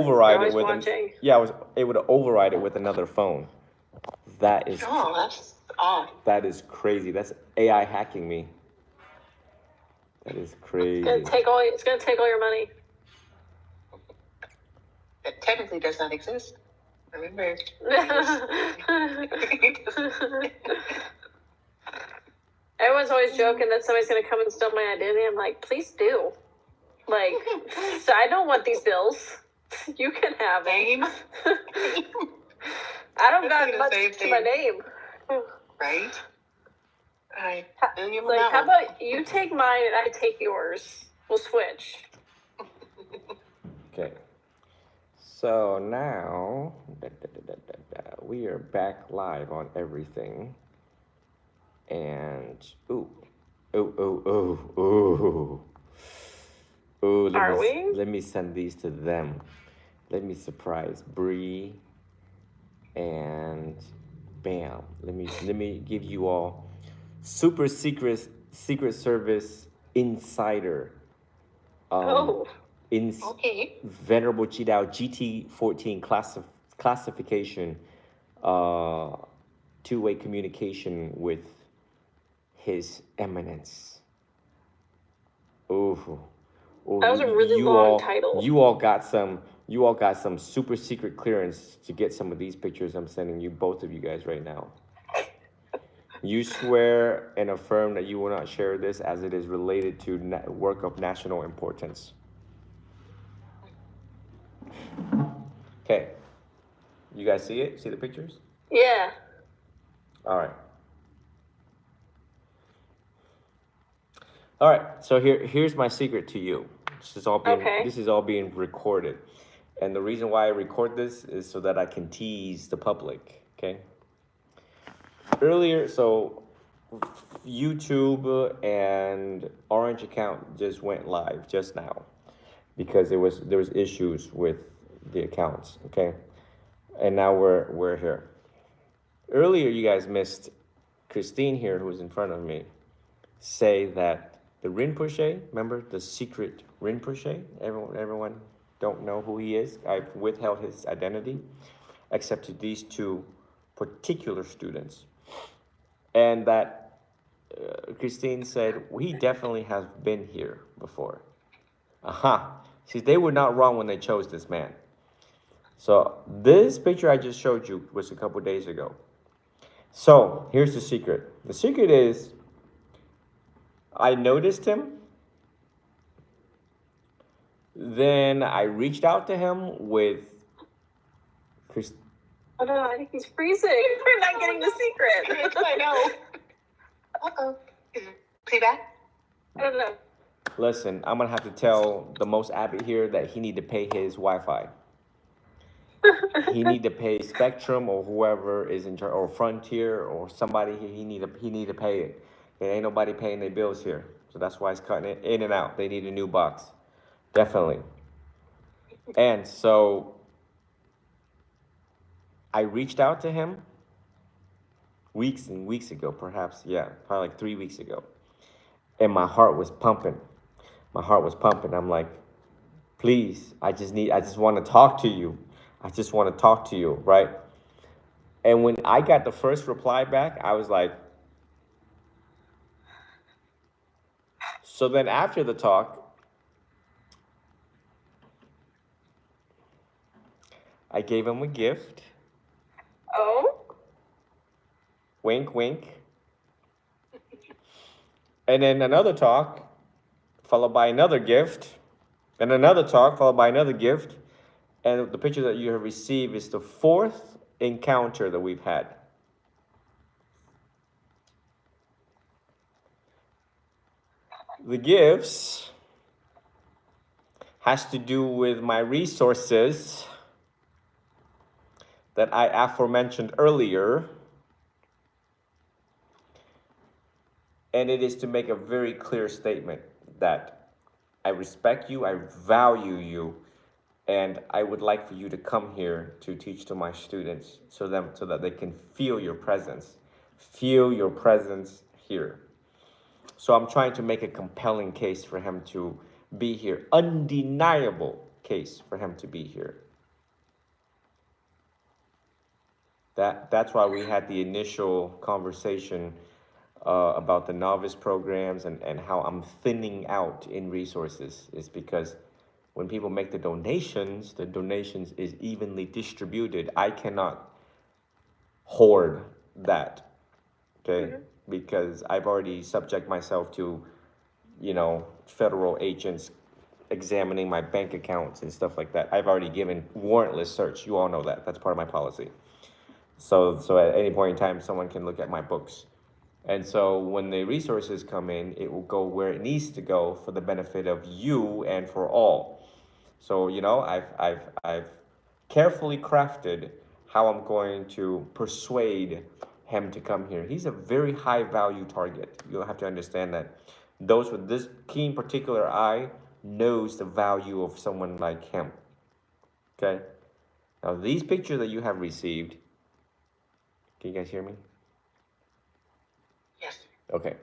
override it with it would override it with another phone. That is that's odd. That is crazy. That's AI hacking me. That is crazy. It's gonna take all your money. That technically does not exist. Remember. Everyone's always joking that somebody's gonna come and steal my identity. I'm like, please do. Like, so I don't want these bills. You can have name. I don't got much to my name. Right? How about you take mine and I take yours? We'll switch. Okay. So now we are back live on everything. And let me send these to them. Let me surprise Bree, and bam. Let me give you all super secret service insider. Venerable Tri Dao GT14 classification, two-way communication with His Eminence. That was a really long title. You all got some super secret clearance to get some of these pictures I'm sending you, both of you guys, right now. You swear and affirm that you will not share this as it is related to work of national importance. Okay. You guys see it? See the pictures? Yeah. All right. All right. So here's my secret to you. This is all being recorded. And the reason why I record this is so that I can tease the public, okay? Earlier, so YouTube and Orange account just went live just now because there was issues with the accounts, okay? And now we're here. Earlier, you guys missed Christine here, who was in front of me, say that the Rinpoche, remember the secret Rinpoche? Everyone don't know who he is. I've withheld his identity, except to these two particular students. And that Christine said, he definitely has been here before. See, they were not wrong when they chose this man. So this picture I just showed you was a couple days ago. So here's the secret. The secret is, I noticed him. Then I reached out to him with Chris. Oh no, I think he's freezing. We're not getting the secret. I know. Uh-oh. Is it playback? I don't know. Listen, I'm gonna have to tell the most abbot here that he need to pay his Wi-Fi. He need to pay Spectrum or whoever is in charge, or Frontier or somebody. He need to pay it. There ain't nobody paying their bills here, so that's why it's cutting it in and out. They need a new box, definitely. And so I reached out to him weeks and weeks ago, perhaps, probably like 3 weeks ago, and my heart was pumping. I'm like, please, I just want to talk to you. Right? And when I got the first reply back, I was like, so then after the talk, I gave him a gift. Oh? Wink, wink. And then another talk, followed by another gift. And another talk, followed by another gift. And the picture that you have received is the fourth encounter that we've had. The gifts has to do with my resources that I aforementioned earlier. And it is to make a very clear statement that I respect you, I value you, and I would like for you to come here to teach to my students so that they can feel your presence. Feel your presence here. So I'm trying to make a compelling case for him to be here. Undeniable case for him to be here. That's why we had the initial conversation about the novice programs and how I'm thinning out in resources is because when people make the donations is evenly distributed. I cannot hoard that, okay? Because I've already subject myself to, federal agents examining my bank accounts and stuff like that. I've already given warrantless search. You all know that. That's part of my policy. So at any point in time, someone can look at my books. And so when the resources come in, it will go where it needs to go for the benefit of you and for all. So, I've carefully crafted how I'm going to persuade him to come here. He's a very high value target. You'll have to understand that. Those with this keen particular eye knows the value of someone like him. Okay? Now, these pictures that you have received, can you guys hear me? Yes. Okay.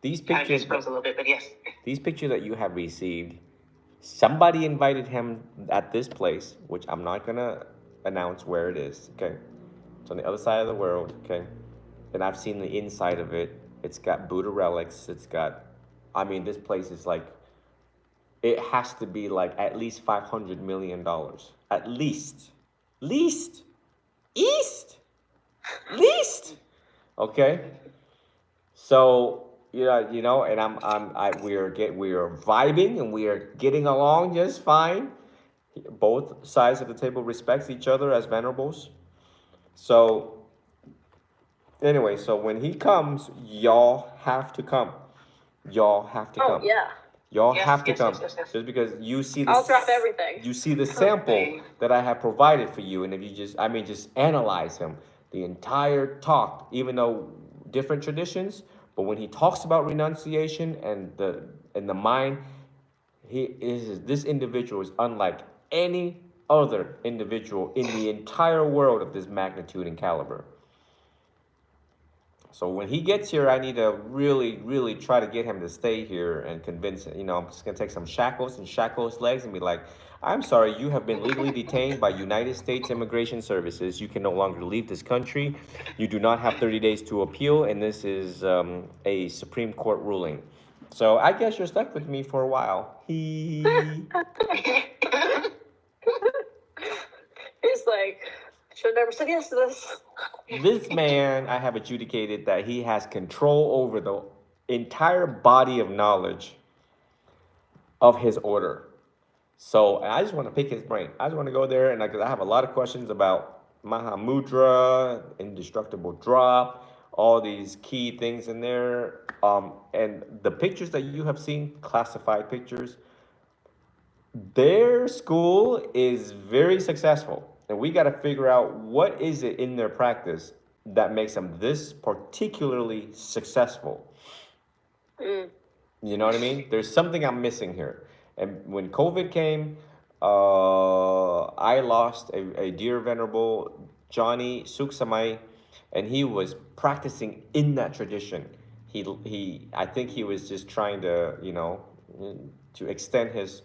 These Kind of pictures, just froze a little bit, but yes. these pictures that you have received, somebody invited him at this place, which I'm not gonna announce where it is. Okay, it's on the other side of the world. Okay, and I've seen the inside of it. It's got Buddha relics. It's got, this place is like, it has to be like at least $500 million, at least, least. Okay, so and we are vibing and we are getting along just fine. Both sides of the table respects each other as venerables. So anyway, so when he comes, y'all have to come. Y'all have to come. Oh yeah. Y'all Yes, have to yes, come. yes, yes, yes. Just because you see the I'll drop everything. You see the sample that I have provided for you, and if you just analyze him, the entire talk, even though different traditions, but when he talks about renunciation and the mind, this individual is unlike any other individual in the entire world of this magnitude and caliber. So when he gets here, I need to really, really try to get him to stay here and convince him. I'm just gonna take some shackles and shackle his legs and be like, "I'm sorry, you have been legally detained by United States Immigration Services. You can no longer leave this country. You do not have 30 days to appeal, and this is a Supreme Court ruling. So I guess you're stuck with me for a while." He's like, should have never said yes to this. This man, I have adjudicated that he has control over the entire body of knowledge of his order. So I just want to pick his brain. I just want to go there, and I have a lot of questions about Mahamudra, indestructible drop, all these key things in there. And the pictures that you have seen, classified pictures, their school is very successful. And we got to figure out what is it in their practice that makes them this particularly successful. You know what I mean? There's something I'm missing here. And when COVID came, I lost a dear venerable, Johnny Suksamai, and he was practicing in that tradition. I think he was just trying to, to extend his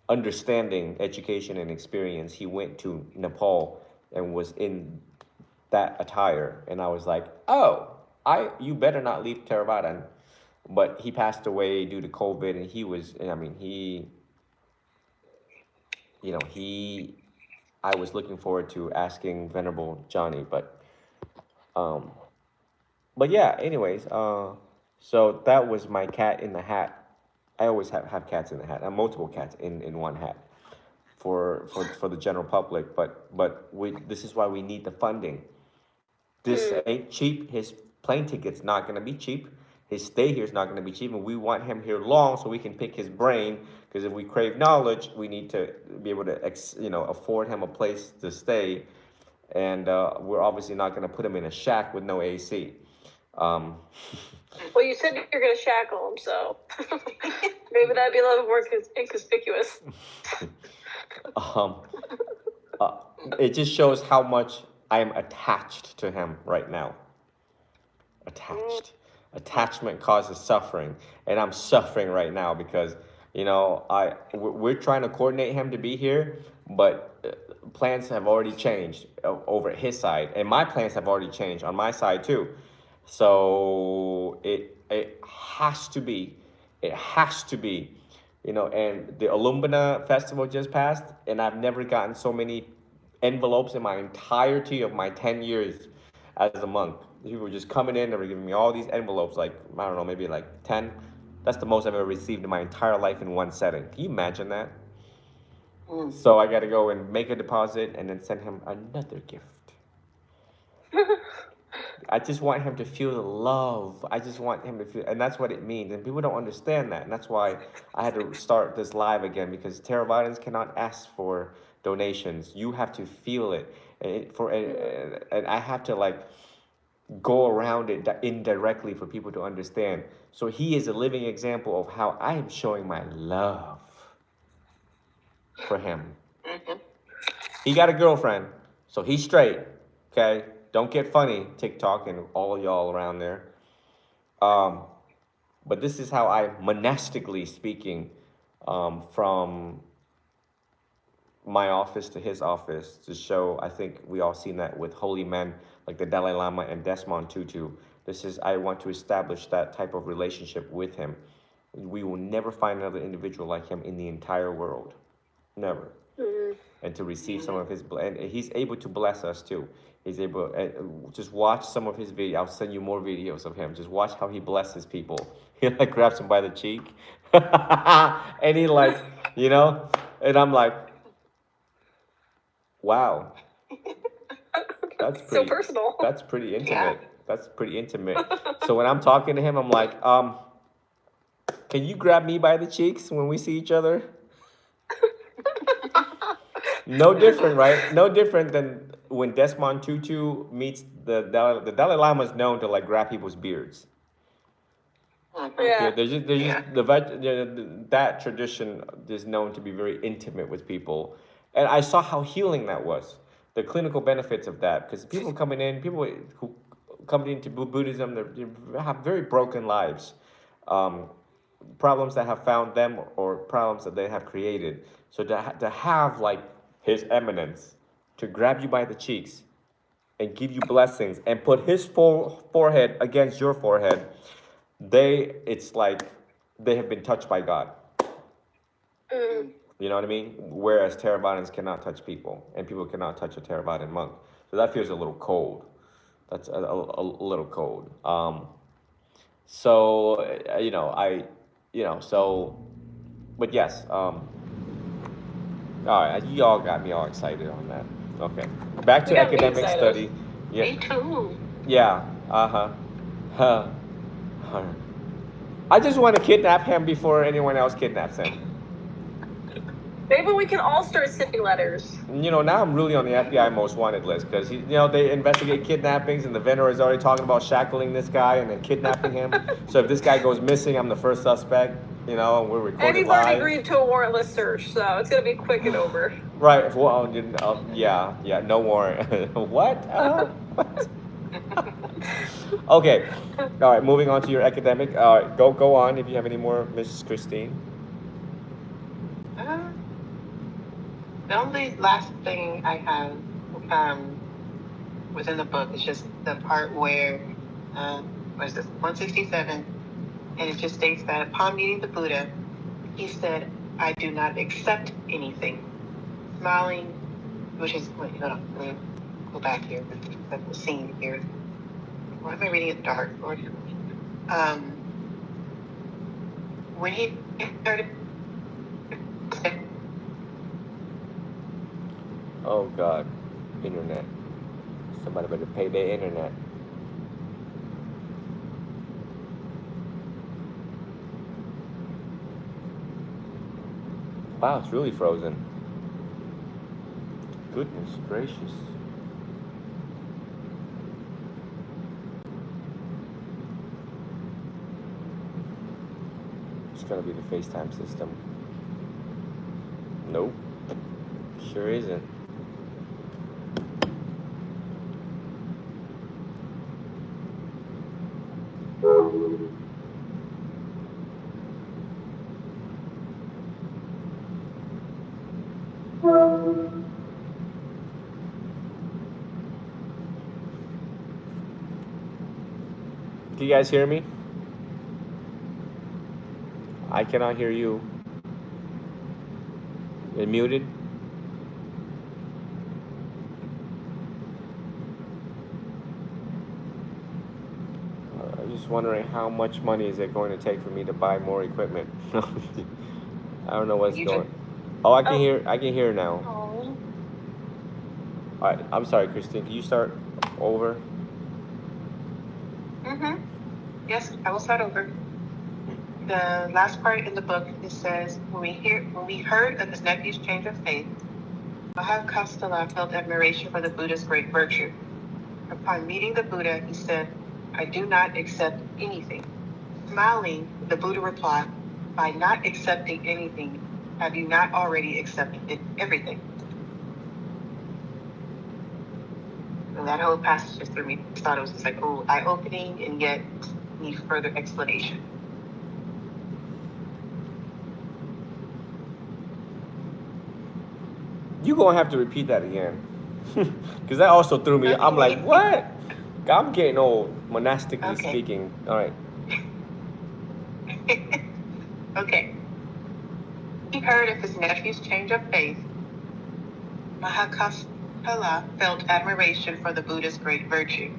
understanding, education, and experience. He went to Nepal and was in that attire, and I was like, "Oh, you better not leave Theravada." But he passed away due to COVID, and I was looking forward to asking Venerable Johnny, but yeah. Anyways, so that was my cat in the hat. I always have cats in the hat. I have multiple cats in one hat for the general public. But this is why we need the funding. This ain't cheap. His plane ticket's not gonna be cheap. His stay here is not gonna be cheap, and we want him here long so we can pick his brain. Because if we crave knowledge, we need to be able to afford him a place to stay, and we're obviously not gonna put him in a shack with no AC. Well, you said you're going to shackle him, so maybe that'd be a little more inconspicuous. It just shows how much I am attached to him right now. Attachment causes suffering, and I'm suffering right now because we're trying to coordinate him to be here, but plans have already changed over his side, and my plans have already changed on my side too. So it has to be, And the Illumina festival just passed, and I've never gotten so many envelopes in my entirety of my 10 years as a monk. People were just coming in, they were giving me all these envelopes, like I don't know, maybe like 10. That's the most I've ever received in my entire life in one setting. Can you imagine that? So I got to go and make a deposit and then send him another gift. I just want him to feel the love. I just want him to feel, and that's what it means. And people don't understand that. And that's why I had to start this live again, because Theravadins cannot ask for donations. You have to feel it. And I have to like go around it indirectly for people to understand. So he is a living example of how I am showing my love for him. He got a girlfriend, so he's straight. Okay, don't get funny, TikTok and all y'all around there. But this is how I, monastically speaking, from my office to his office, to show. I think we all seen that with holy men like the Dalai Lama and Desmond Tutu. I want to establish that type of relationship with him. We will never find another individual like him in the entire world. Never. And to receive some of his, and he's able to bless us too. He's able, just watch some of his videos. I'll send you more videos of him. Just watch how he blesses people. He like grabs him by the cheek. And he like, and I'm like, wow. That's pretty, so personal. That's pretty intimate. Yeah. That's pretty intimate. So when I'm talking to him, I'm like, can you grab me by the cheeks when we see each other? No different, right? No different than when Desmond Tutu meets the Dalai Lama is known to like grab people's beards. Yeah. That tradition is known to be very intimate with people, and I saw how healing that was. The clinical benefits of that, because people who come into Buddhism, they have very broken lives, problems that have found them or problems that they have created. So to have like His Eminence to grab you by the cheeks and give you blessings and put his forehead against your forehead, it's like they have been touched by God. You know what I mean? Whereas Theravadins cannot touch people, and people cannot touch a Theravadin monk. So that feels a little cold. That's a little cold. But yes. All right, you all got me all excited on that. Okay, back to academic study. Yeah. Me too. Yeah. I just want to kidnap him before anyone else kidnaps him. Maybe we can all start sending letters. Now I'm really on the FBI most wanted list, because they investigate kidnappings, and the vendor is already talking about shackling this guy and then kidnapping him. So if this guy goes missing, I'm the first suspect. And we're recording and he's live. already agreed to a warrantless search, so it's gonna be quick and over. Right. Well, yeah. No warrant. What? What? Okay. All right. Moving on to your academic. Go on if you have any more, Mrs. Christine. The only last thing I have within the book is just the part where, what is this, 167, and it just states that upon meeting the Buddha, he said, "I do not accept anything." Smiling, which is, wait, hold on, let me go back here, the scene here. Why am I reading it dark, Lord? When he started... Oh God, internet. Somebody better pay their internet. Wow, it's really frozen. Goodness gracious. It's gotta be the FaceTime system. Nope. Sure isn't. you guys hear me? I cannot hear you. You're muted. I'm just wondering how much money is it going to take for me to buy more equipment? I don't know what's going. Oh, I can hear. I can hear now. Oh. All right. I'm sorry, Christine. Can you start over? Yes, I will start over. The last part in the book, it says, when we heard of his nephew's change of faith, Mahakastala felt admiration for the Buddha's great virtue. Upon meeting the Buddha, he said, I do not accept anything. Smiling, the Buddha replied, by not accepting anything, have you not already accepted everything? And that whole passage just threw me. I thought it was just like, oh, eye-opening, and yet need further explanation. You're gonna have to repeat that again, because that also threw me. I'm like, what? I'm getting old, monastically speaking. All right. Okay. He heard of his nephew's change of faith. Mahakastala felt admiration for the Buddha's great virtue.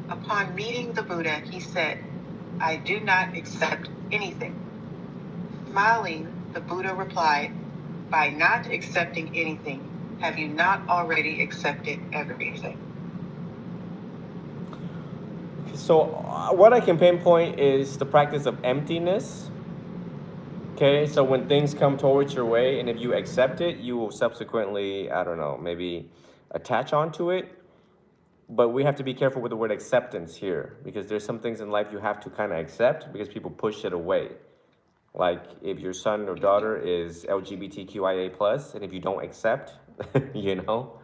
Upon meeting the Buddha, he said, I do not accept anything. Smiling, the Buddha replied, by not accepting anything, have you not already accepted everything? So what I can pinpoint is the practice of emptiness. Okay, so when things come towards your way, and if you accept it, you will subsequently, I don't know, maybe attach onto it. But we have to be careful with the word acceptance here, because there's some things in life you have to kind of accept because people push it away. Like if your son or daughter is LGBTQIA+, and if you don't accept, you know,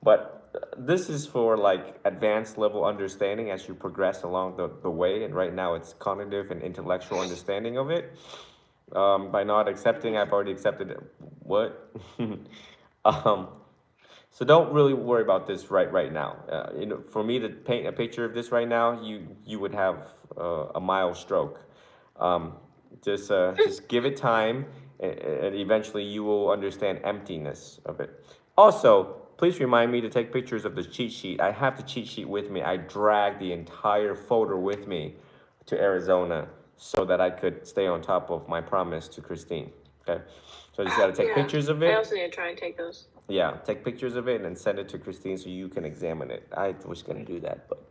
but this is for like advanced level understanding as you progress along the way. And right now it's cognitive and intellectual understanding of it. By not accepting, I've already accepted it. What? So don't really worry about this right now. You know, for me to paint a picture of this right now, you would have a mild stroke. Just give it time, and eventually you will understand emptiness of it. Also, please remind me to take pictures of the cheat sheet. I have the cheat sheet with me. I dragged the entire folder with me to Arizona so that I could stay on top of my promise to Christine. Okay, so I just got to take pictures of it. I also need to try and take those. Yeah, take pictures of it and then send it to Christine so you can examine it. I was gonna do that, but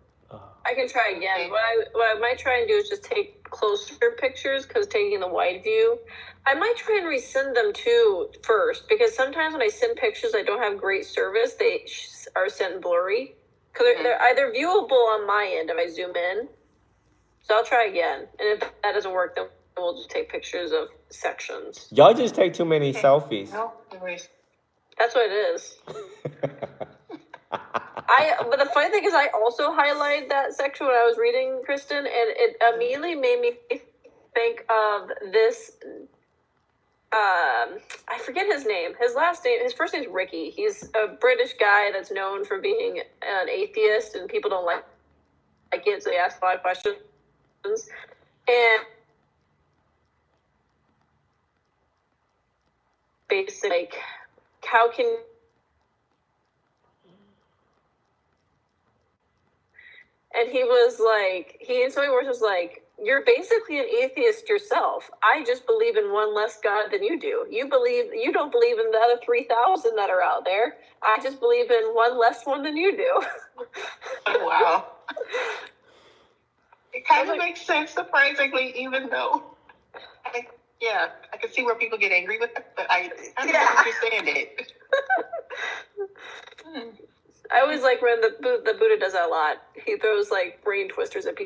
I can try again. What I might try and do is just take closer pictures, because taking the wide view, I might try and resend them too first, because sometimes when I send pictures, I don't have great service. They are sent blurry, because they're either viewable on my end if I zoom in. So I'll try again, and if that doesn't work, then we'll just take pictures of sections. y'all just take too many selfies. No worries. That's what it is. But the funny thing is, I also highlighted that section when I was reading, Kristen, and it immediately made me think of this. I forget his name. His first name's Ricky. He's a British guy that's known for being an atheist, and people don't like it, so they ask a lot of questions. And basically, like, how can and he was like, he in so many words was like, you're basically an atheist yourself. I just believe in one less God than you do. You don't believe in the other 3,000 that are out there. I just believe in one less one than you do. Oh, wow. It kind of makes sense, surprisingly, even though I can see where people get angry with it, but I don't understand it. I always like when the Buddha does that a lot. He throws like brain twisters at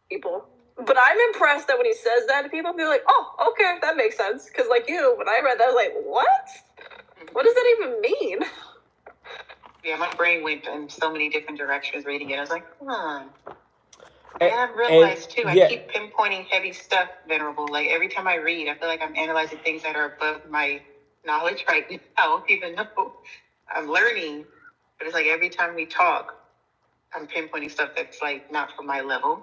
people. But I'm impressed that when he says that to people, people are like, oh, okay, that makes sense. Because like you, when I read that, I was like, what? What does that even mean? Yeah, my brain went in so many different directions reading it. I was like, And I realized too, I keep pinpointing heavy stuff, Venerable. Like every time I read, I feel like I'm analyzing things that are above my knowledge right now, even though I'm learning. But it's like every time we talk, I'm pinpointing stuff that's like not from my level.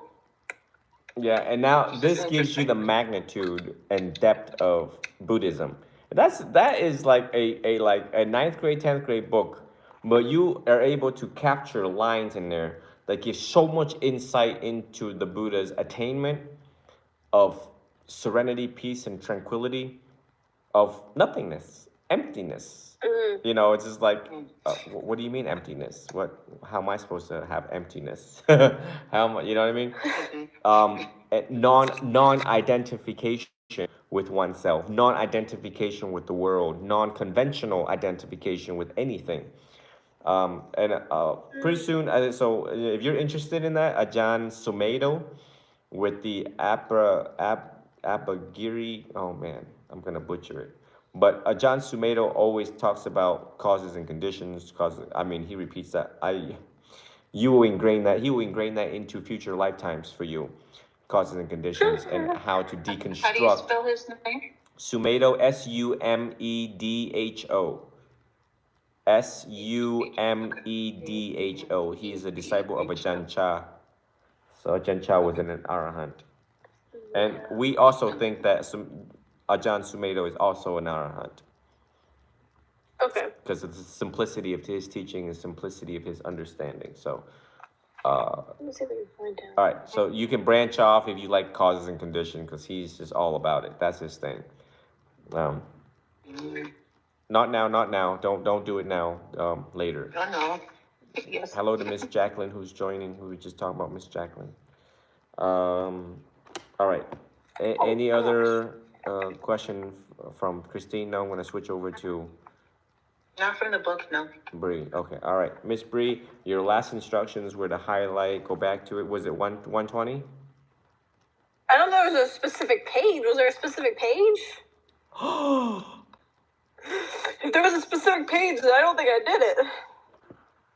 Yeah, and now this gives you the magnitude and depth of Buddhism. That is like a ninth grade, 10th grade book, but you are able to capture lines in there that give so much insight into the Buddha's attainment of serenity, peace, and tranquility, of nothingness, emptiness. You know, it's just like, what do you mean emptiness? How am I supposed to have emptiness? You know what I mean? Non-identification with oneself, non-identification with the world, non-conventional identification with anything. And pretty soon, so if you're interested in that, Ajahn Sumedho with the Abhagiri, oh man, I'm gonna butcher it. But Ajahn Sumedho always talks about causes and conditions. He repeats that. He will ingrain that into future lifetimes for you, causes and conditions, and how to deconstruct. How do you spell his name? Sumedho, Sumedho. Sumedho. He is a disciple of Ajahn Chah. So Ajahn Chah was an arahant. And we also think that Ajahn Sumedho is also an arahant. Okay. Because of the simplicity of his teaching and simplicity of his understanding. So, let me see if I can find out. all right, so you can branch off if you like causes and conditions, because he's just all about it. That's his thing. Not now. Don't do it now. Later. No. Yes. Hello to Miss Jacqueline, who's joining. We were just talking about Miss Jacqueline. All right. Any other question from Christine? No, I'm going to switch over to Not from the book, no. Bree. Okay. All right. Miss Bree, your last instructions were to highlight, go back to it. Was it 120? I don't know if there was a specific page. Was there a specific page? If there was a specific page, then I don't think I did it.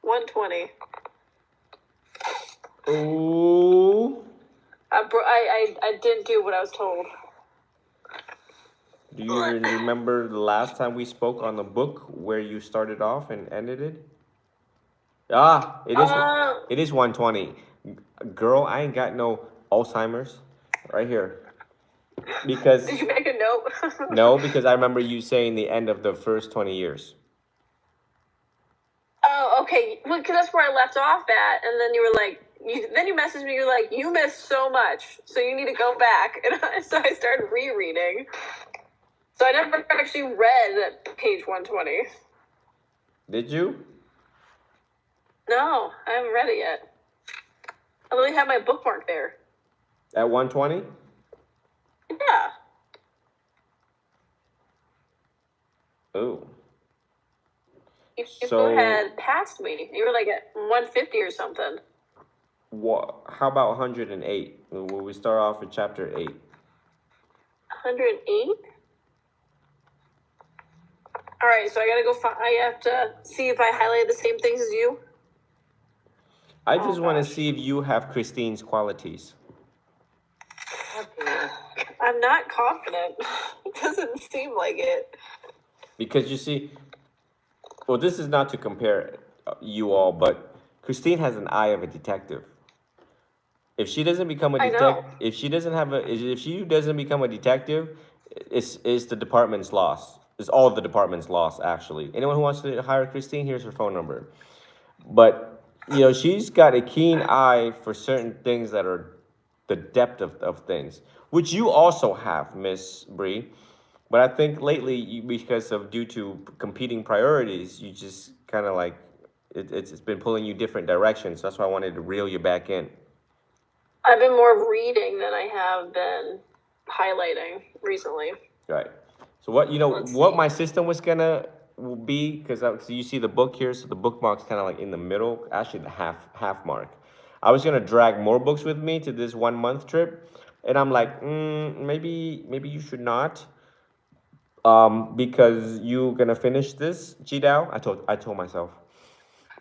120. Ooh. I didn't do what I was told. Do you remember the last time we spoke on the book where you started off and ended it? It is 120. Girl, I ain't got no Alzheimer's right here. Because did you make a note? No, because I remember you saying the end of the first 20 years. Oh, okay. Well, because that's where I left off at, and then you were like, then you messaged me. You're like, you missed so much, so you need to go back. And so I started rereading. So I never actually read page 120. Did you? No, I haven't read it yet. I literally have my bookmark there. At 120? Yeah. Oh. You So- had passed me. You were like at 150 or something. What? How about 108? Will we start off with chapter 8? 108? All right, so I gotta go. I have to see if I highlighted the same things as you. I just want to see if you have Christine's qualities. Okay. I'm not confident. It doesn't seem like it. Because you see, well, this is not to compare you all, but Christine has an eye of a detective. If she doesn't become a I know. detective, if she doesn't become a detective, it's the department's loss. It's all the department's loss, actually. Anyone who wants to hire Christine, here's her phone number. But she's got a keen eye for certain things that are the depth of things, which you also have, Miss Bree. But I think lately, because of due to competing priorities, you just kind of like it's been pulling you different directions. That's why I wanted to reel you back in. I've been more reading than I have been highlighting recently. Right. So what my system was gonna be, because you see the book here, so the bookmark's kind of like in the middle, actually the half mark. I was gonna drag more books with me to this 1 month trip, and I'm like, maybe you should not, because you're gonna finish this Chi Dao. I told myself,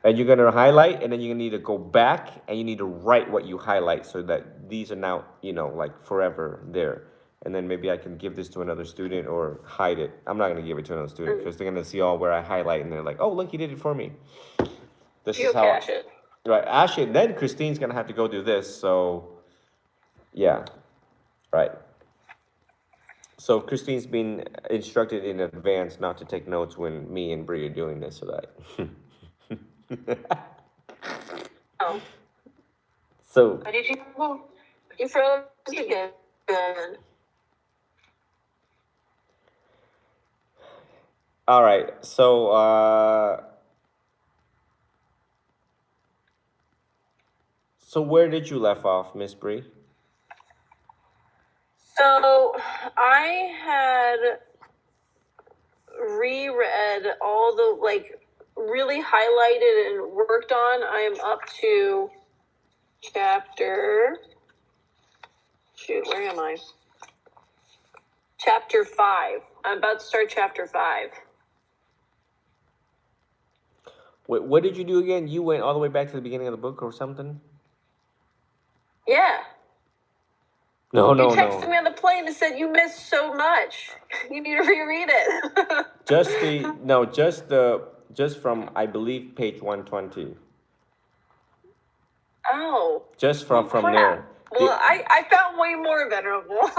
and you're gonna highlight, and then you're gonna need to go back and you need to write what you highlight, so that these are now like forever there. And then maybe I can give this to another student or hide it. I'm not gonna give it to another student because they're gonna see all where I highlight, and they're like, oh, look, he did it for me. This is how Geocache it. Right. Actually, then Christine's gonna have to go do this. So, yeah. Right. So Christine's been instructed in advance not to take notes when me and Bree are doing this, so that. Oh, So Why did you move? you froze again. Good. all right. So where did you left off, Miss Bree? So I had reread all the really highlighted and worked on. I am up to chapter. Shoot, where am I? Chapter 5. I'm about to start chapter 5. Wait, what did you do again? You went all the way back to the beginning of the book or something? Yeah. No, You no, texted no. me on the plane and said you missed so much. You need to reread it. Just from I believe page 120. Oh. Just from Crap. there. Well, I found way more venerable.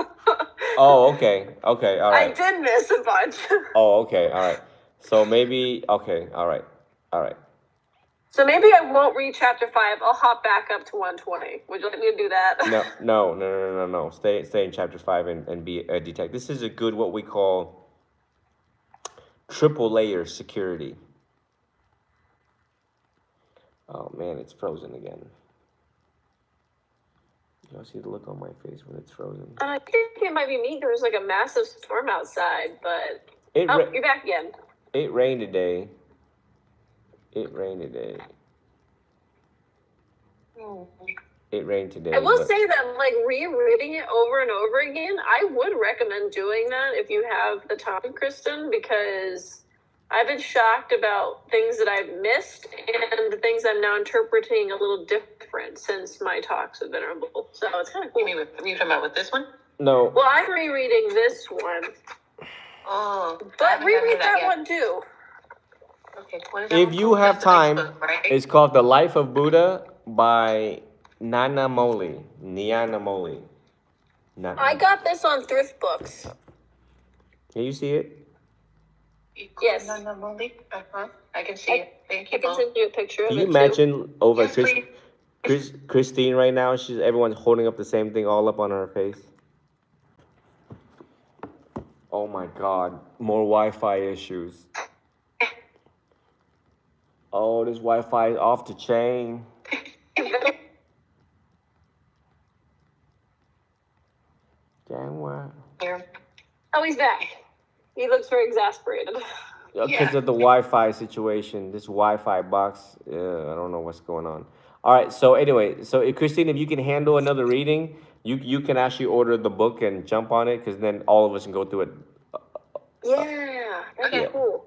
Oh, okay. Okay, all right. I did miss a bunch. Oh, okay, all right. So maybe okay, all right. All right. So maybe I won't read chapter 5. I'll hop back up to 120. Would you like me to do that? No. Stay in chapter 5 and be a detective. This is a good what we call triple layer security. Oh man, it's frozen again. Y'all see the look on my face when it's frozen? I think it might be me. There was like a massive storm outside, but you're back again. It rained today. It rained today. It rained today. I will say that like rereading it over and over again, I would recommend doing that if you have the time, Kristen, because I've been shocked about things that I've missed and the things I'm now interpreting a little different since my talks with Venerable. So it's kind of cool. You talking about with this one? No. Well, I'm rereading this one. Oh. But reread that one too. Okay. What is that If one you called? have That's the next time, book, right? it's called The Life of Buddha by Nana Moli. Nyana Moli. I got this on Thrift Books. Can you see it? Yes. I can see it. Thank you. I can send you a picture of it. Can you too. imagine over Yes, Christine right now? Everyone's holding up the same thing all up on her face. Oh my God, more Wi-Fi issues. Oh, this Wi-Fi is off the chain. Damn what? Oh, he's back. He looks very exasperated. Because of the Wi-Fi situation, this Wi-Fi box, I don't know what's going on. All right, so anyway, Christine, if you can handle another reading, you can actually order the book and jump on it, because then all of us can go through it. Yeah, that'd be cool.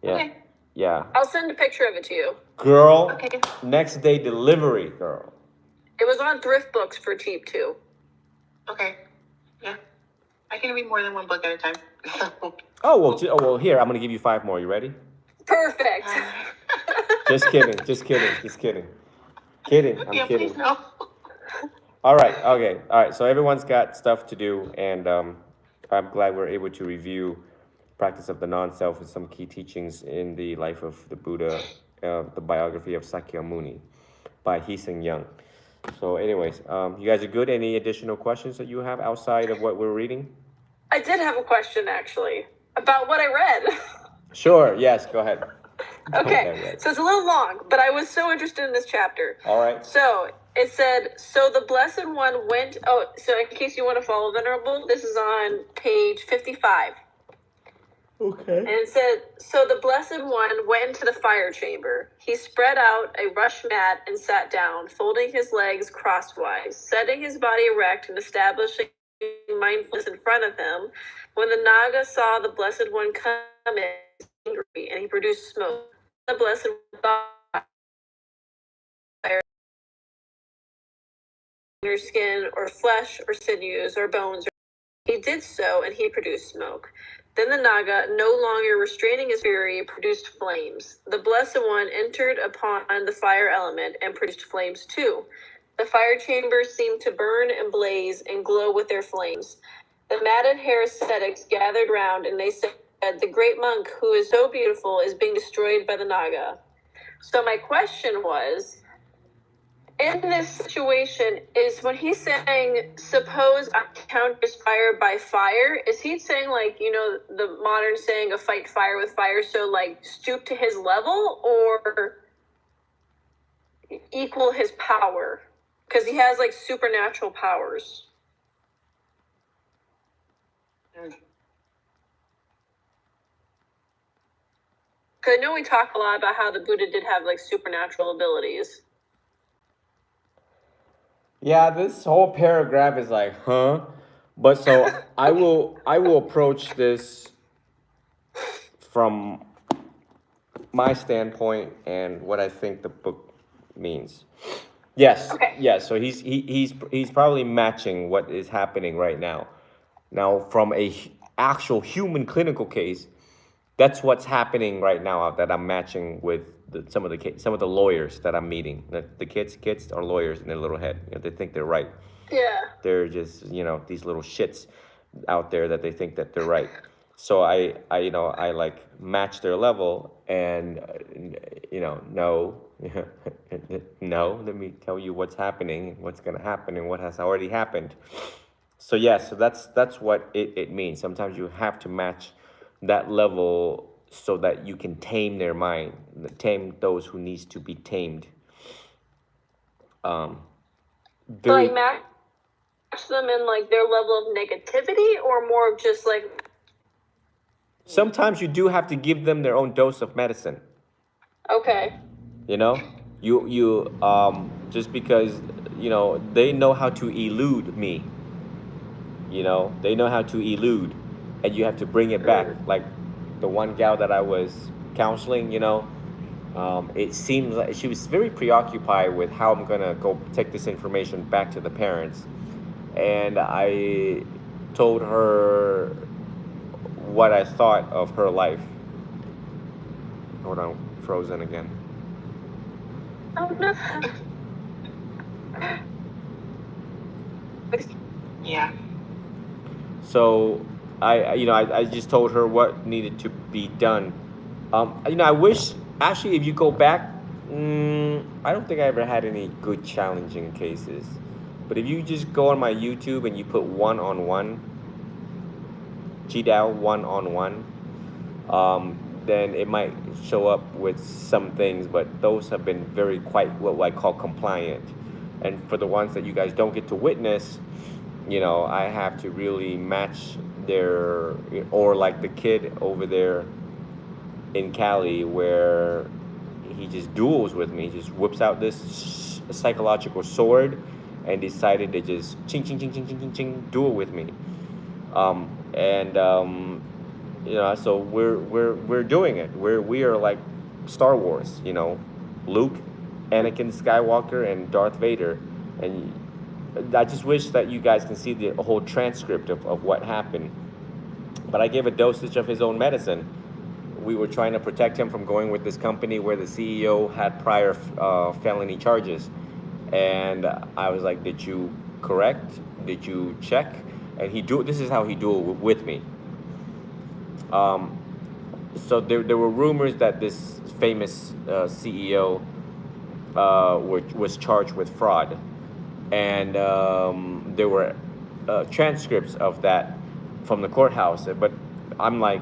Yeah, Okay. yeah. I'll send a picture of it to you. Girl, Okay. next day delivery, girl. It was on Thrift Books for cheap too. Okay. Yeah. I can read more than one book at a time. Oh well, here, I'm gonna give you 5 more. You ready? Perfect. Just kidding. Kidding. I'm Yeah, kidding. please no. All right. Okay. All right. So everyone's got stuff to do, and I'm glad we're able to review practice of the non-self and some key teachings in the life of the Buddha, the biography of Sakyamuni by Hee-Sing Young. So, anyways, you guys are good. Any additional questions that you have outside of what we're reading? I did have a question actually about what I read. Sure. Yes. Go ahead. Okay, so it's a little long, but I was so interested in this chapter. All right. So it said, so the Blessed One went, so in case you want to follow Venerable, this is on page 55. Okay. And it said, so the Blessed One went into the fire chamber. He spread out a rush mat and sat down, folding his legs crosswise, setting his body erect and establishing mindfulness in front of him. When the Naga saw the Blessed One come in, he was angry, and he produced smoke. The Blessed One thought, or skin, or flesh, or sinews, or bones. He did so, and he produced smoke. Then the Naga, no longer restraining his fury, produced flames. The Blessed One entered upon the fire element and produced flames too. The fire chambers seemed to burn and blaze and glow with their flames. The matted hair ascetics gathered round, and they said, "The great monk who is so beautiful is being destroyed by the Naga." So my question was, in this situation, is when he's saying, suppose I counter fire by fire, is he saying, like, you know, the modern saying of fight fire with fire, so like stoop to his level or equal his power? Because he has like supernatural powers. Because I know we talk a lot about how the Buddha did have like supernatural abilities. Yeah, this whole paragraph is like, huh? But so I will approach this from my standpoint and what I think the book means. Yes. Okay. Yes. So he's probably matching what is happening right now. Now, from a actual human clinical case, that's what's happening right now that I'm matching with some of the lawyers that I'm meeting. The kids are lawyers in their little head. You know, they think they're right. Yeah. They're just, you know, these little shits out there that they think that they're right. So I like match their level and, you know, no, no, let me tell you what's happening, what's going to happen and what has already happened. So yes, so that's what it means. Sometimes you have to match that level so that you can tame their mind, tame those who needs to be tamed. So like match them in like their level of negativity, or more of just like. Sometimes you do have to give them their own dose of medicine. Okay. You know, you just because, you know, they know how to elude me. You know, they know how to elude, and you have to bring it back. Like the one gal that I was counseling, you know, it seems like she was very preoccupied with how I'm gonna go take this information back to the parents, and I told her what I thought of her life. Hold on, frozen again. Oh no. Yeah. So I just told her what needed to be done. You know, I wish actually if you go back, I don't think I ever had any good challenging cases. But if you just go on my YouTube and you put one-on-one, Dao one-on-one, then it might show up with some things, but those have been very quite what I call compliant. And for the ones that you guys don't get to witness, you know, I have to really match their, or like the kid over there in Cali where he just duels with me. He just whips out this psychological sword and decided to just ching ching ching ching ching ching ching duel with me. You know, so we're doing it. We are like Star Wars, you know, Luke, Anakin Skywalker, and Darth Vader. And I just wish that you guys can see the whole transcript of what happened. But I gave a dosage of his own medicine. We were trying to protect him from going with this company where the CEO had prior felony charges. And I was like, did you correct? Did you check? And this is how he dueled with me. So there were rumors that this famous CEO was charged with fraud. And there were transcripts of that from the courthouse. But I'm like,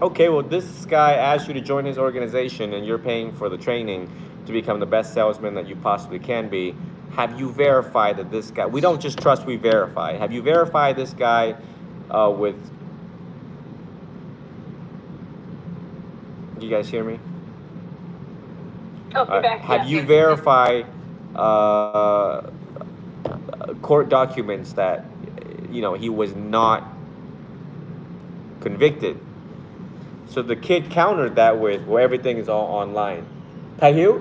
okay, well, this guy asked you to join his organization and you're paying for the training to become the best salesman that you possibly can be. Have you verified that this guy, we don't just trust, we verify. Have you verified this guy with, you guys hear me? Oh, you're back. Have you verified court documents that, you know, he was not convicted? So the kid countered that with, well, everything is all online. Thầy Hiếu,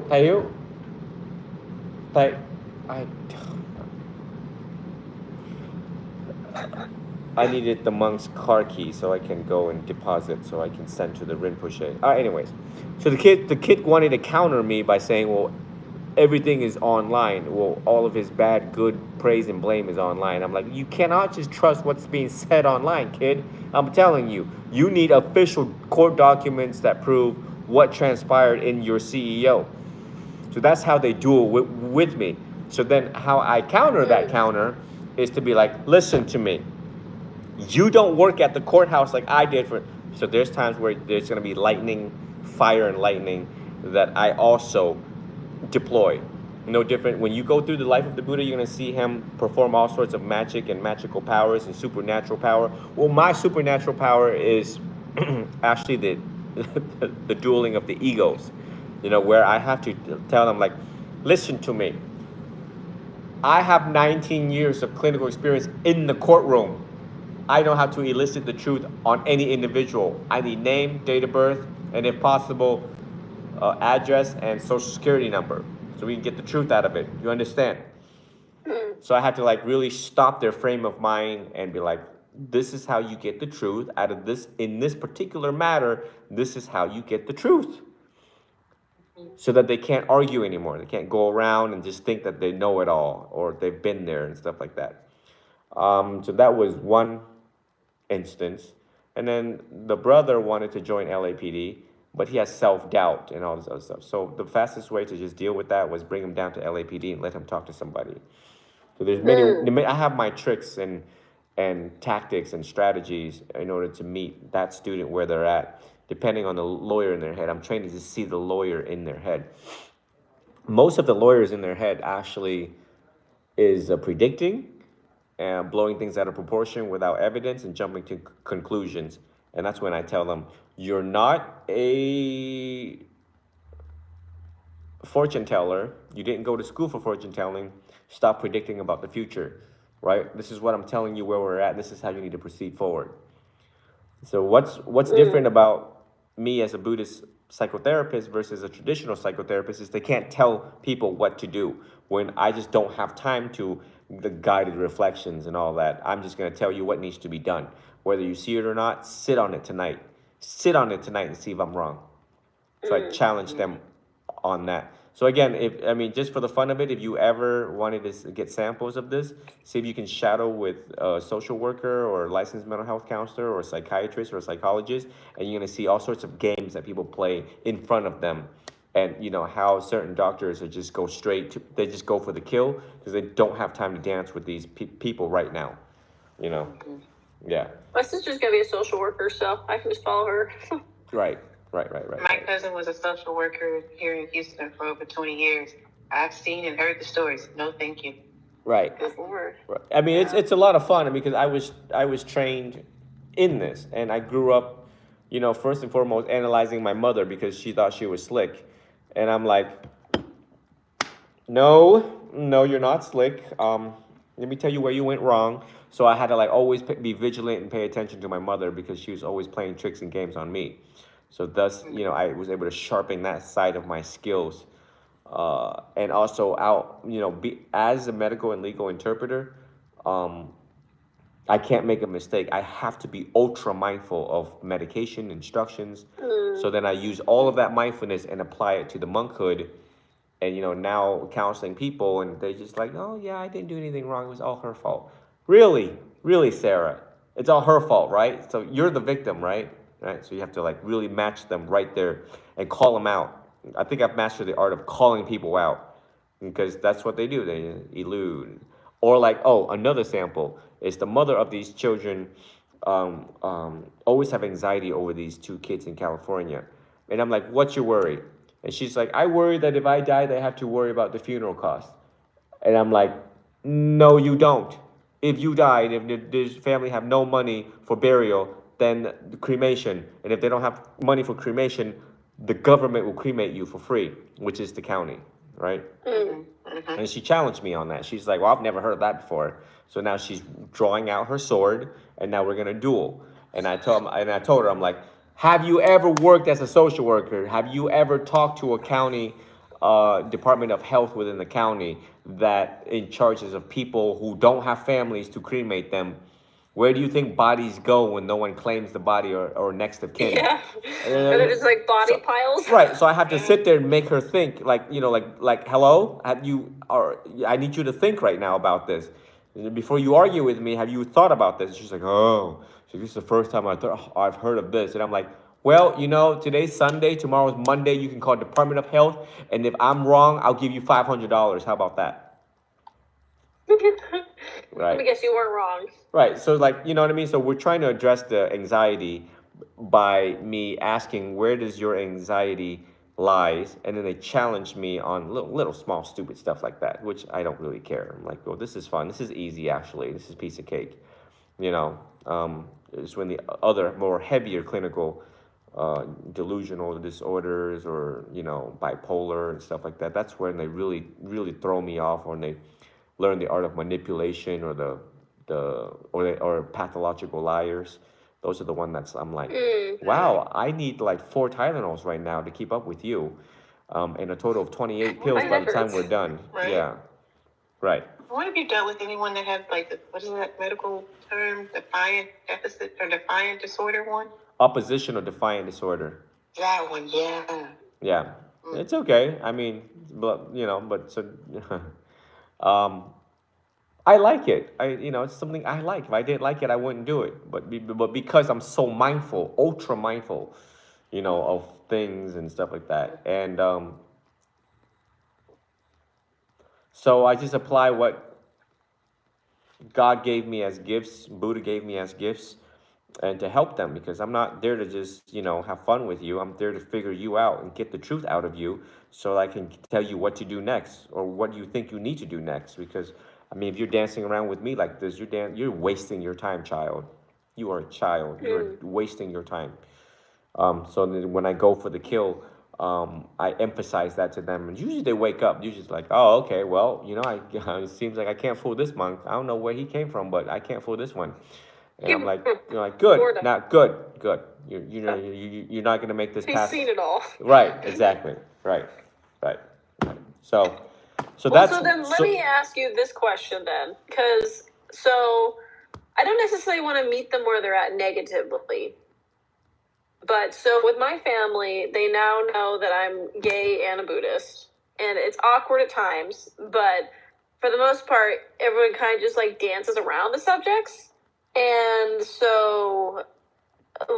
I needed the monk's car key so I can go and deposit so I can send to the Rinpoche. Anyways, so the kid wanted to counter me by saying, well, everything is online. Well, all of his bad, good, praise, and blame is online. I'm like, you cannot just trust what's being said online, kid. I'm telling you, you need official court documents that prove what transpired in your CEO. So that's how they duel with me. So then how I counter that counter is to be like, listen to me. You don't work at the courthouse like I did for. So there's times where there's going to be lightning, fire and lightning that I also deploy. No different. When you go through the life of the Buddha, you're going to see him perform all sorts of magic and magical powers and supernatural power. Well, my supernatural power is actually the dueling of the egos. Where I have to tell them, like, listen to me. I have 19 years of clinical experience in the courtroom. I know how to elicit the truth on any individual. I need name, date of birth, and if possible, address and social security number, so we can get the truth out of it. You understand? So I had to really stop their frame of mind and be like, this is how you get the truth out of this. In this particular matter, this is how you get the truth. So that they can't argue anymore. They can't go around and just think that they know it all or they've been there and stuff like that. So that was one instance. And then the brother wanted to join LAPD, but he has self-doubt and all this other stuff. So the fastest way to just deal with that was bring him down to LAPD and let him talk to somebody. So there's many, I have my tricks and tactics and strategies in order to meet that student where they're at, depending on the lawyer in their head. I'm trying to see the lawyer in their head. Most of the lawyers in their head actually is predicting and blowing things out of proportion without evidence and jumping to conclusions. And that's when I tell them, you're not a fortune teller. You didn't go to school for fortune telling. Stop predicting about the future, right? This is what I'm telling you where we're at. This is how you need to proceed forward. So what's different about me as a Buddhist psychotherapist versus a traditional psychotherapist is they can't tell people what to do. When I just don't have time to the guided reflections and all that, I'm just going to tell you what needs to be done. Whether you see it or not, sit on it tonight. Sit on it tonight and see if I'm wrong. So I challenge them on that. So again, just for the fun of it, if you ever wanted to get samples of this, see if you can shadow with a social worker or a licensed mental health counselor or a psychiatrist or a psychologist, and you're going to see all sorts of games that people play in front of them. And how certain doctors just go they just go for the kill because they don't have time to dance with these people right now. Yeah. My sister's gonna be a social worker, so I can just follow her. Right. My cousin was a social worker here in Houston for over 20 years. I've seen and heard the stories. No, thank you. Right. Good Lord. Right. It's a lot of fun because I was trained in this, and I grew up, first and foremost analyzing my mother because she thought she was slick, and I'm like, no, you're not slick. Let me tell you where you went wrong. So I had to always be vigilant and pay attention to my mother because she was always playing tricks and games on me. So thus, I was able to sharpen that side of my skills. And also be as a medical and legal interpreter, I can't make a mistake. I have to be ultra mindful of medication instructions. So then I use all of that mindfulness and apply it to the monkhood. And now counseling people, and they just oh yeah, I didn't do anything wrong. It was all her fault. Really, Sarah, it's all her fault, right? So you're the victim, right? So you have to really match them right there and call them out. I think I've mastered the art of calling people out because that's what they do. They elude. Or another sample is the mother of these children always have anxiety over these two kids in California. And I'm like, what's your worry? And she's like, I worry that if I die, they have to worry about the funeral costs. And I'm like, no, you don't. If you died, if the family have no money for burial, then the cremation. And if they don't have money for cremation, the government will cremate you for free, which is the county, right? And she challenged me on that. She's like, well, I've never heard that before. So now she's drawing out her sword, and now we're going to duel. And I told her, I'm like, have you ever worked as a social worker? Have you ever talked to a county Department of Health within the county that in charges of people who don't have families to cremate them where do you think bodies go when no one claims the body or next of kin? Yeah. And And they're just like body so- piles. Right. So I have to sit there and make her think, like, like, hello, have you, or I need you to think right now about this. Before you argue with me, have you thought about this? She's like, oh, so this is the first time I've heard of this. And I'm like, well, today's Sunday, tomorrow's Monday. You can call Department of Health, and if I'm wrong, I'll give you $500. How about that? Right. Let me guess, you weren't wrong. Right. So, like, you know what I mean? So we're trying to address the anxiety by me asking, where does your anxiety lies? And then they challenge me on little small stupid stuff like that, which I don't really care. I'm like, oh, this is fun. This is easy, actually. This is a piece of cake. It's when the other more heavier clinical delusional disorders or bipolar and stuff like that, that's when they really really throw me off, when they learn the art of manipulation or pathological liars. Those are the one that's I'm like, wow, I need like 4 Tylenols right now to keep up with you, and a total of 28 pills by the time we're done. Right. Yeah, right. What have you dealt with anyone that had like what is that medical term, defiant deficit or defiant disorder one? Opposition or defiant disorder. That one, yeah. Yeah, it's okay. I mean, but so, I like it. It's something I like. If I didn't like it, I wouldn't do it. But because I'm so mindful, ultra mindful, of things and stuff like that, and so I just apply what God gave me as gifts, Buddha gave me as gifts, and to help them, because I'm not there to just, have fun with you. I'm there to figure you out and get the truth out of you so I can tell you what to do next or what you think you need to do next. Because, I mean, if you're dancing around with me like this, you're wasting your time, child. You are a child. You're wasting your time. So then when I go for the kill, I emphasize that to them, and usually they wake up. Usually it's like, oh, okay, well, it seems like I can't fool this monk. I don't know where he came from, but I can't fool this one. And I'm like, good, not good. You're not gonna make this pass. He's seen it all. Right, exactly. Right. So Well, that's. so then let me ask you this question then, because I don't necessarily want to meet them where they're at negatively. But so with my family, they now know that I'm gay and a Buddhist, and it's awkward at times, but for the most part, everyone kind of just like dances around the subjects. And so,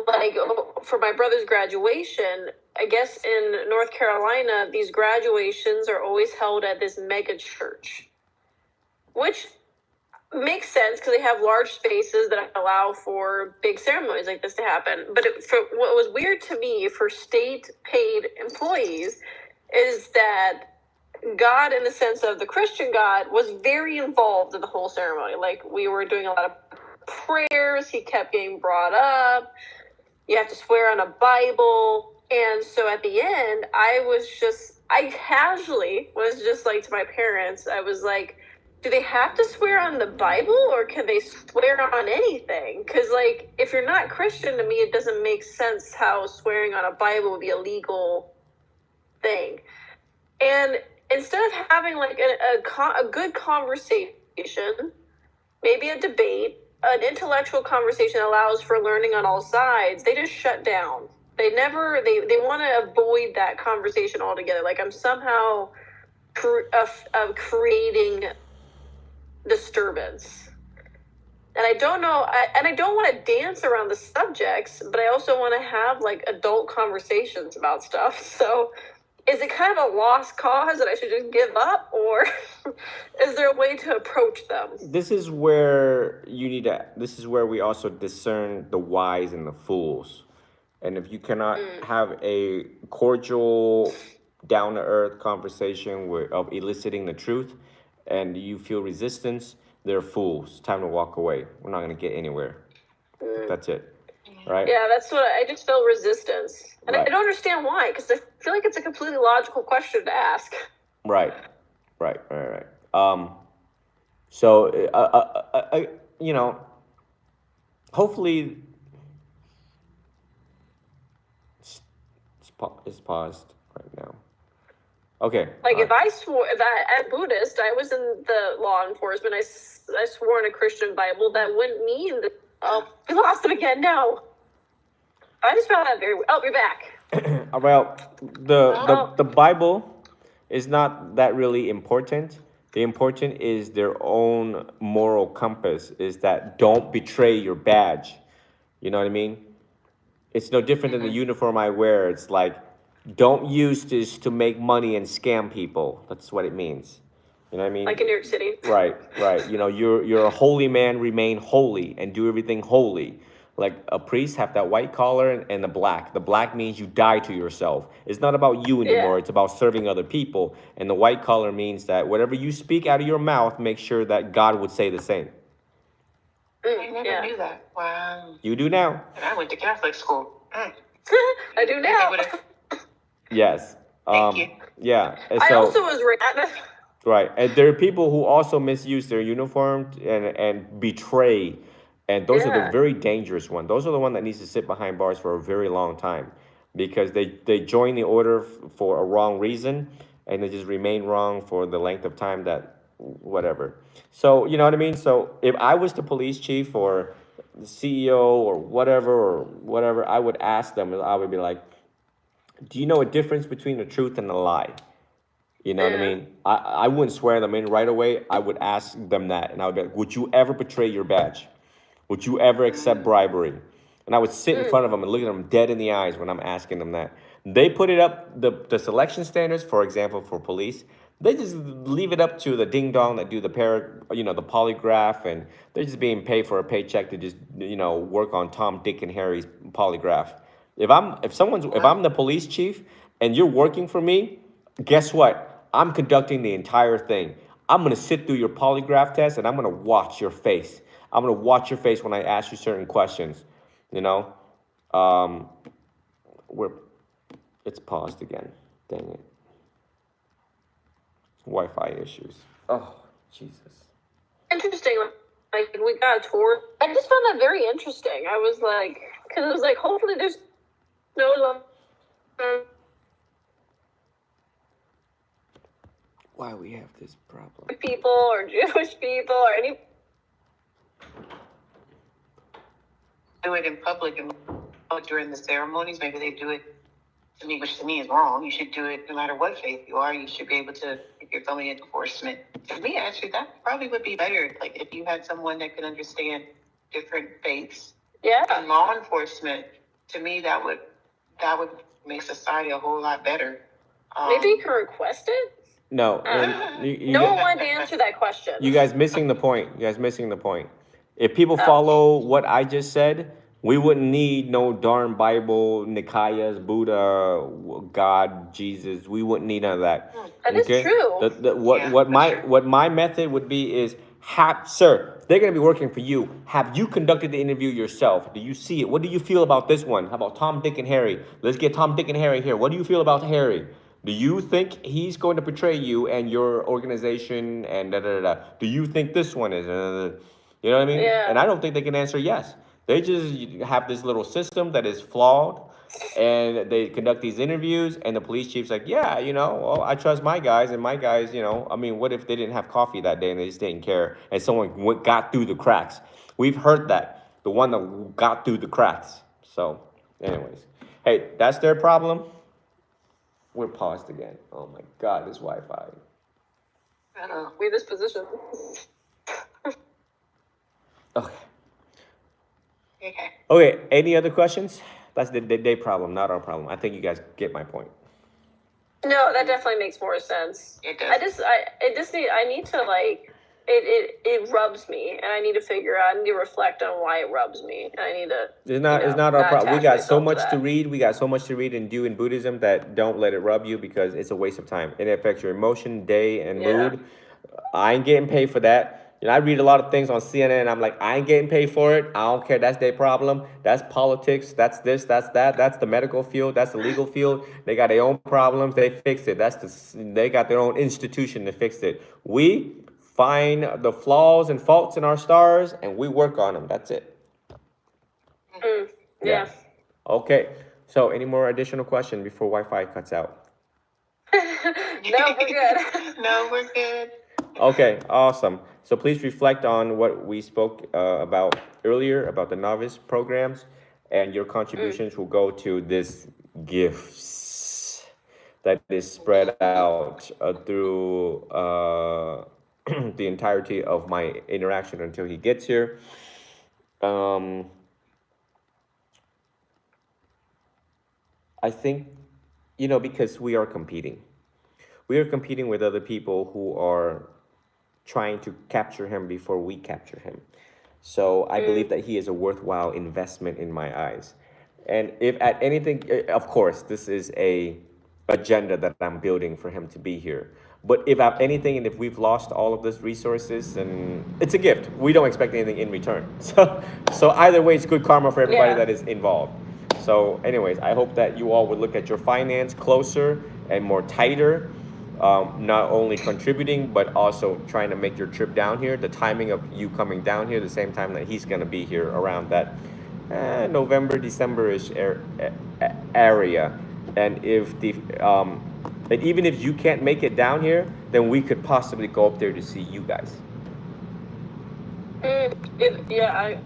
like, for my brother's graduation, I guess in North Carolina, these graduations are always held at this mega church, which makes sense because they have large spaces that allow for big ceremonies like this to happen. But what was weird to me for state-paid employees is that God, in the sense of the Christian God, was very involved in the whole ceremony. Like, we were doing a lot of prayers. He kept getting brought up. You have to swear on a Bible. And so at the end, I casually was just like to my parents, I was like, do they have to swear on the Bible or can they swear on anything? Because, like, if you're not Christian, to me, it doesn't make sense how swearing on a Bible would be a legal thing. And instead of having, like, a good conversation, maybe a debate, an intellectual conversation that allows for learning on all sides, they just shut down. They want to avoid that conversation altogether. Like, I'm somehow creating disturbance. And I don't know, I don't want to dance around the subjects, but I also want to have like adult conversations about stuff. So is it kind of a lost cause that I should just give up, or is there a way to approach them? This is where we also discern the wise and the fools. And if you cannot have a cordial, down-to-earth conversation of eliciting the truth, and you feel resistance, they're fools. Time to walk away. We're not going to get anywhere. That's it. Right? Yeah, that's what I just feel resistance. And right. I don't understand why, because I feel like it's a completely logical question to ask. Right. So, hopefully it's paused right now. Okay. Like, if I swore that at Buddhist, I was in the law enforcement, I swore in a Christian Bible, that wouldn't mean that Oh, we lost him again. No. I just found that very. Oh, you're back. Well, the Bible is not that really important. The important is their own moral compass. Is that don't betray your badge. You know what I mean? It's no different than the uniform I wear. It's like, don't use this to make money and scam people. That's what it means. You know what I mean? Like in New York City. Right, right. You know, you're a holy man, remain holy and do everything holy. Like a priest have that white collar and the black. The black means you die to yourself. It's not about you anymore. Yeah. It's about serving other people. And the white collar means that whatever you speak out of your mouth, make sure that God would say the same. I never knew that. Wow. You do now. And I went to Catholic school. I do now. Yes. Thank you. Yeah. And I so, also was raised. right. And there are people who also misuse their uniform and betray. And those are the very dangerous ones. Those are the one that needs to sit behind bars for a very long time because they join the order for a wrong reason and they just remain wrong for the length of time that whatever. So, you know what I mean? So if I was the police chief or the CEO or whatever, I would ask them, I would be like, do you know a difference between the truth and the lie? You know what I mean? I wouldn't swear them in right away. I would ask them that. And I would be like, would you ever betray your badge? Would you ever accept bribery? And I would sit in front of them and look at them dead in the eyes when I'm asking them that. They put it up, the selection standards, for example, for police, they just leave it up to the ding dong that do the the polygraph, and they're just being paid for a paycheck to just, work on Tom, Dick, and Harry's polygraph. If I'm the police chief and you're working for me, guess what? I'm conducting the entire thing. I'm gonna sit through your polygraph test and I'm gonna watch your face. I'm gonna watch your face when I ask you certain questions. It's paused again. Dang it. Wi-Fi issues. Oh, Jesus. Interesting. Like we got a tour. I just found that very interesting. I was like, because it was like, hopefully there's no Why we have this problem? people or Jewish people or any. Do it in public and during the ceremonies. Maybe they do it to me, which to me is wrong. You should do it no matter what faith you are. You should be able to, if you're going into enforcement. To me, actually, that probably would be better. Like if you had someone that could understand different faiths. Yeah. And law enforcement, to me, that would make society a whole lot better. Maybe you can request it. No, no one wanted to answer that question. You guys missing the point. If people follow what I just said, we wouldn't need no darn Bible, Nikayas, Buddha, God, Jesus. We wouldn't need none of that. That is true. What my method would be is, sir, they're gonna be working for you. Have you conducted the interview yourself? Do you see it? What do you feel about this one? How about Tom, Dick, and Harry? Let's get Tom, Dick, and Harry here. What do you feel about Harry? Do you think he's going to betray you and your organization and Do you think this one is? You know what I mean? Yeah. And I don't think they can answer yes. They just have this little system that is flawed, and they conduct these interviews, and the police chief's like, yeah, I trust my guys, and my guys, what if they didn't have coffee that day and they just didn't care, and someone got through the cracks? We've heard that, the one that got through the cracks. So, anyways, hey, that's their problem. We're paused again. Oh my God, this Wi-Fi. We have this position. Okay, any other questions? That's their problem, not our problem. I think you guys get my point. No, that definitely makes more sense. It does. I need to it rubs me, and I need to figure out. I need to reflect on why it rubs me, and I need to. It's not our problem. We got so much to read. We got so much to read and do in Buddhism that don't let it rub you because it's a waste of time. It affects your emotion, day, and mood. I ain't getting paid for that. I read a lot of things on CNN, and I'm like, I ain't getting paid for it. I don't care. That's their problem. That's politics. That's this. That's that. That's the medical field. That's the legal field. They got their own problems. They fix it. They got their own institution to fix it. We find the flaws and faults in our stars, and we work on them. That's it. Yeah. Okay. So, any more additional question before Wi-Fi cuts out? No, we're good. No, we're good. Okay, awesome. So please reflect on what we spoke about earlier about the novice programs, and your contributions will go to this gifts that is spread out through the entirety of my interaction until he gets here. Um, I think, because we are competing. We are competing with other people who are trying to capture him before we capture him. So I believe that he is a worthwhile investment in my eyes. And if at anything, of course, this is a agenda that I'm building for him to be here. But if at anything, and if we've lost all of those resources, and it's a gift, we don't expect anything in return. So either way, it's good karma for everybody Yeah. that is involved. So, anyways, I hope that you all would look at your finance closer and more tighter, not only contributing but also trying to make your trip down here. The timing of you coming down here, the same time that he's gonna be here, around that November, December-ish area. And if and even if you can't make it down here, then we could possibly go up there to see you guys. Yeah,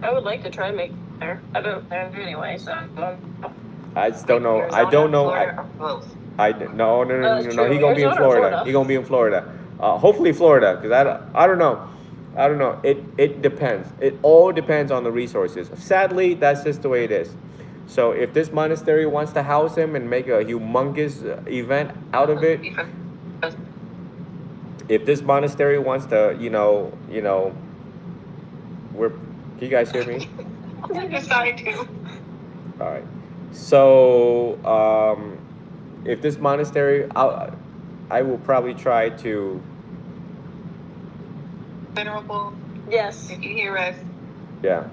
I would like to try and make it there. I've been there anyway, so. I just don't know. I Arizona, don't know. Florida, or both. No. That's He true. gonna be in Arizona or Florida. Florida? He gonna be in Florida. Hopefully Florida, because I don't know. I don't know. It depends. It all depends on the resources. Sadly, that's just the way it is. So if this monastery wants to house him and make a humongous event out of it, if this monastery wants to, we're. Can you guys hear me? Sorry too. All right. So, if this monastery, I will probably try to. Venerable, Yes. if you hear us, Yeah.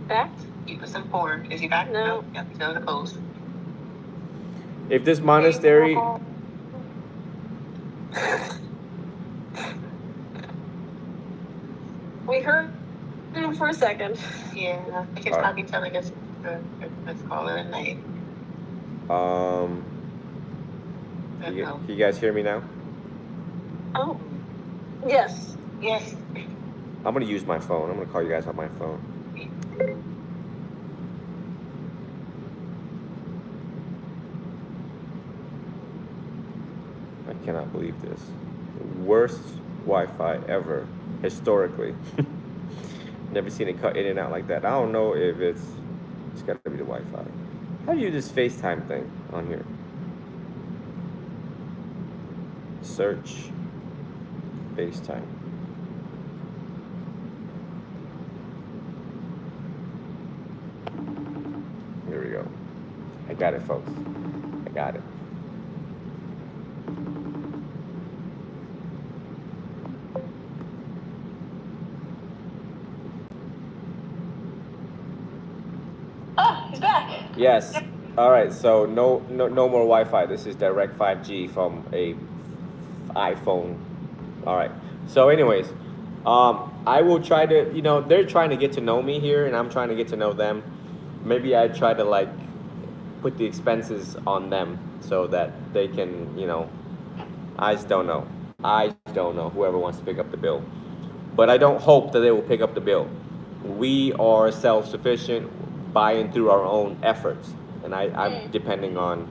Back? keep us informed. Is he back? No. Yep, he's on the post. If this monastery, We heard him for a second. Yeah, I think it's Alright. probably telling us let's call it a night. can you guys hear me now? Oh. Yes. Yes. I'm gonna use my phone. I'm gonna call you guys on my phone. I cannot believe this. Worst Wi-Fi ever, historically. Never seen it cut in and out like that. I don't know if it's gotta be the Wi-Fi. How do you do this FaceTime thing on here? Search FaceTime. Here we go. I got it, folks. I got it. Ah, he's back. Yes. All right. So no more Wi-Fi. This is direct 5G from a iPhone. All right. So anyways, I will try to, they're trying to get to know me here, and I'm trying to get to know them. Maybe I try to put the expenses on them so that they can, I just don't know. Whoever wants to pick up the bill, but I don't hope that they will pick up the bill. We are self-sufficient, buying through our own efforts, and I'm depending on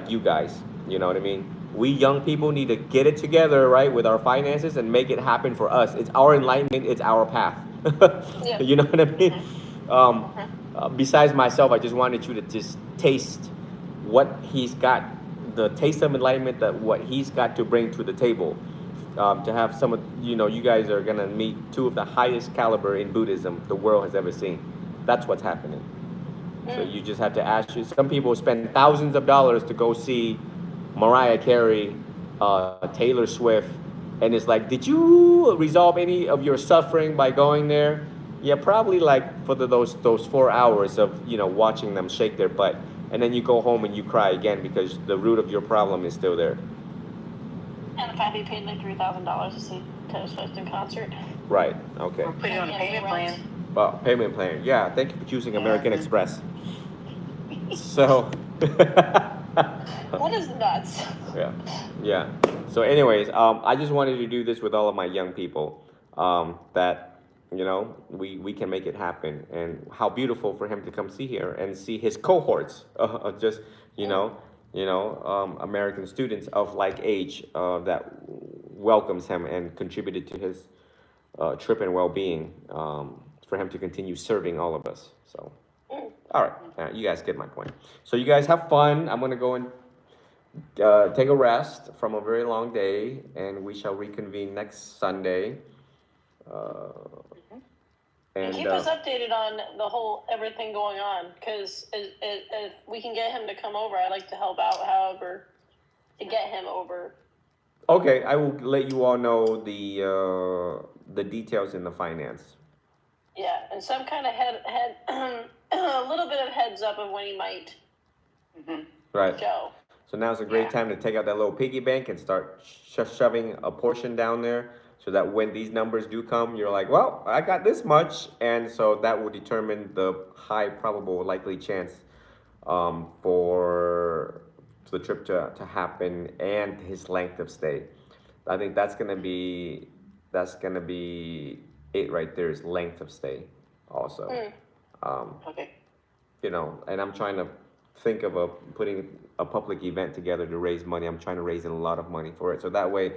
you guys. You know what I mean? We young people need to get it together, right, with our finances and make it happen for us. It's our enlightenment. It's our path. Yeah. You know what I mean? Besides myself, I just wanted you to just taste what he's got, the taste of enlightenment, that what he's got to bring to the table. To have some of, you guys are gonna meet two of the highest caliber in Buddhism the world has ever seen. That's what's happening. So you just have to ask you. Some people spend thousands of dollars to go see Mariah Carey, Taylor Swift, and it's like, did you resolve any of your suffering by going there? Yeah, probably for those 4 hours of watching them shake their butt, and then you go home and you cry again because the root of your problem is still there. And the fact he paid like $3,000 to see Taylor Swift in concert. Right. Okay. Or put it on a payment plan. Well, payment plan. Yeah. Thank you for choosing American Express. So. That is nuts. Yeah, yeah. So, anyways, I just wanted to do this with all of my young people. That we can make it happen, and how beautiful for him to come see here and see his cohorts, just American students of like age that welcomes him and contributed to his trip and well-being, for him to continue serving all of us. So, all right, you guys get my point. So you guys have fun. I'm gonna go and take a rest from a very long day, and we shall reconvene next Sunday. And keep us updated on the whole everything going on, because if we can get him to come over, I'd like to help out, however, to get him over. Okay, I will let you all know the details in the finance. Yeah, and some kind of head a little bit of heads up of when he might Right. go. So now's a great time to take out that little piggy bank and start shoving a portion down there, so that when these numbers do come, you're like, well, I got this much, and so that will determine the high probable likely chance for the trip to happen and his length of stay. I think that's gonna be it right there, is length of stay also. Okay. And I'm trying to think of putting a public event together to raise money. I'm trying to raise a lot of money for it, so that way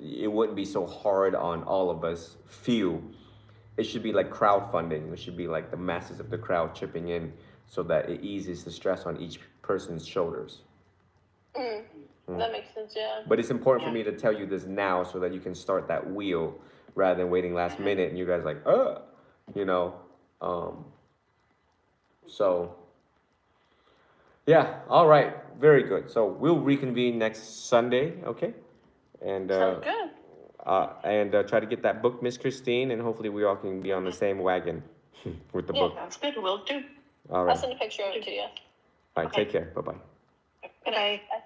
it wouldn't be so hard on all of us. It should be like crowdfunding. It should be like the masses of the crowd chipping in, so that it eases the stress on each person's shoulders. That makes sense, yeah. But it's important for me to tell you this now, so that you can start that wheel rather than waiting last minute and you guys like, so yeah, all right, very good. So we'll reconvene next Sunday, okay? And Sounds good. try to get that book, Miss Christine, and hopefully we all can be on the same wagon with the book. Sounds good. Will do. All right. I'll send a picture of it to you. All right, take care. Bye-bye. Good night. Bye.